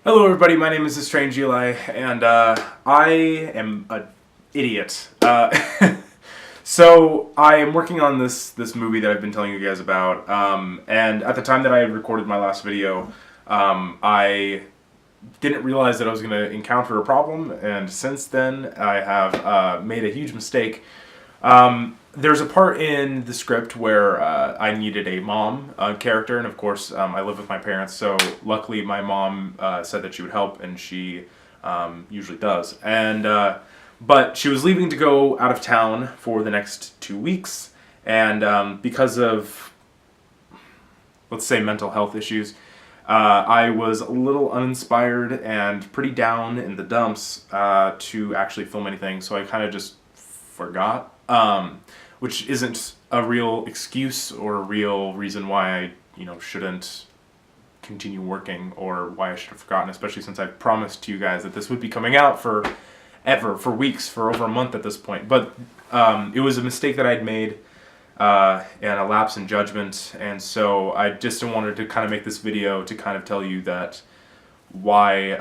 Hello everybody, my name is Strange Eli, and I am an idiot. So I am working on this movie that I've been telling you guys about, and at the time that I had recorded my last video, I didn't realize that I was going to encounter a problem, and since then I have made a huge mistake. There's a part in the script where I needed a mom character, and of course I live with my parents, so luckily my mom said that she would help, and she usually does. But she was leaving to go out of town for the next 2 weeks, and because of, let's say, mental health issues, I was a little uninspired and pretty down in the dumps to actually film anything, so I kind of just forgot. Which isn't a real excuse or a real reason why I, shouldn't continue working or why I should have forgotten, especially since I promised to you guys that this would be coming out for weeks, for over a month at this point. But it was a mistake that I'd made and a lapse in judgment, and so I just wanted to kind of make this video to kind of tell you that why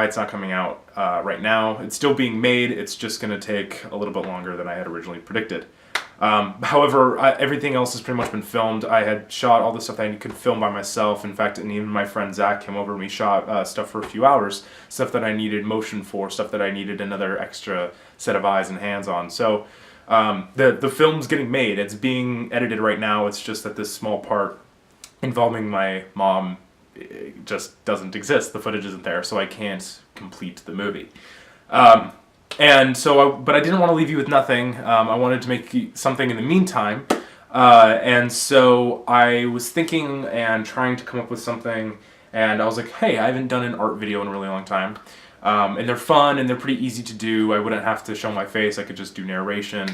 it's not coming out right now. It's still being made, it's just going to take a little bit longer than I had originally predicted. However, everything else has pretty much been filmed. I had shot all the stuff that I could film by myself. In fact, and even my friend Zach came over and we shot stuff for a few hours, stuff that I needed motion for, stuff that I needed another extra set of eyes and hands on. So the film's getting made. It's being edited right now. It's just that this small part involving my mom, it just doesn't exist. The footage isn't there, so I can't complete the movie. And so, but I didn't want to leave you with nothing. I wanted to make something in the meantime. And so I was thinking and trying to come up with something, and I was like, hey, I haven't done an art video in a really long time. And they're fun and they're pretty easy to do. I wouldn't have to show my face. I could just do narration.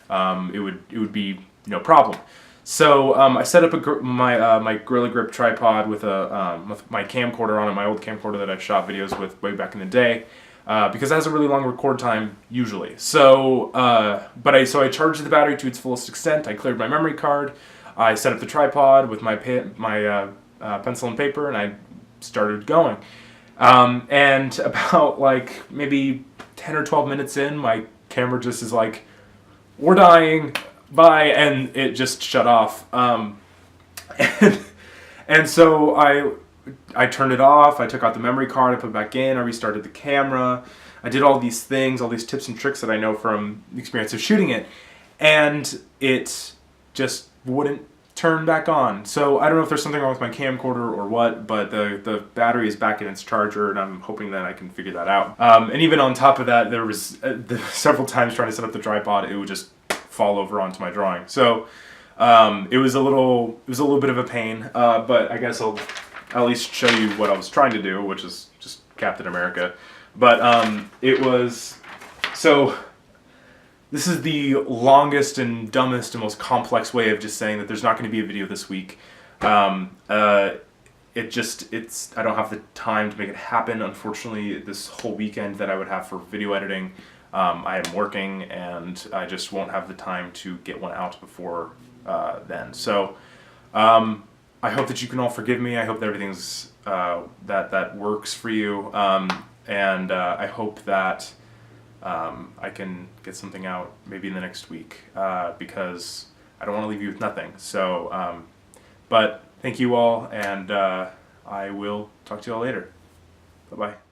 It would be no problem. So I set up my Gorilla Grip tripod with my camcorder on it, my old camcorder that I shot videos with way back in the day, because it has a really long record time usually. So, so I charged the battery to its fullest extent. I cleared my memory card. I set up the tripod with my pencil and paper, and I started going. And about like maybe 10 or 12 minutes in, my camera just is like, "We're dying. Bye," and it just shut off. And so I turned it off, I took out the memory card, I put it back in, I restarted the camera, I did all these things, all these tips and tricks that I know from the experience of shooting it, and it just wouldn't turn back on. So I don't know if there's something wrong with my camcorder or what, but the battery is back in its charger, and I'm hoping that I can figure that out. And even on top of that, there was several times trying to set up the tripod, it would just fall over onto my drawing. So it was a little bit of a pain, but I guess I'll at least show you what I was trying to do, which is just Captain America. But so this is the longest and dumbest and most complex way of just saying that there's not going to be a video this week. I don't have the time to make it happen. Unfortunately, this whole weekend that I would have for video editing, I am working, and I just won't have the time to get one out before then. So I hope that you can all forgive me. I hope that everything's that works for you, and I hope that I can get something out maybe in the next week, because I don't want to leave you with nothing. So, but thank you all, and I will talk to you all later. Bye-bye.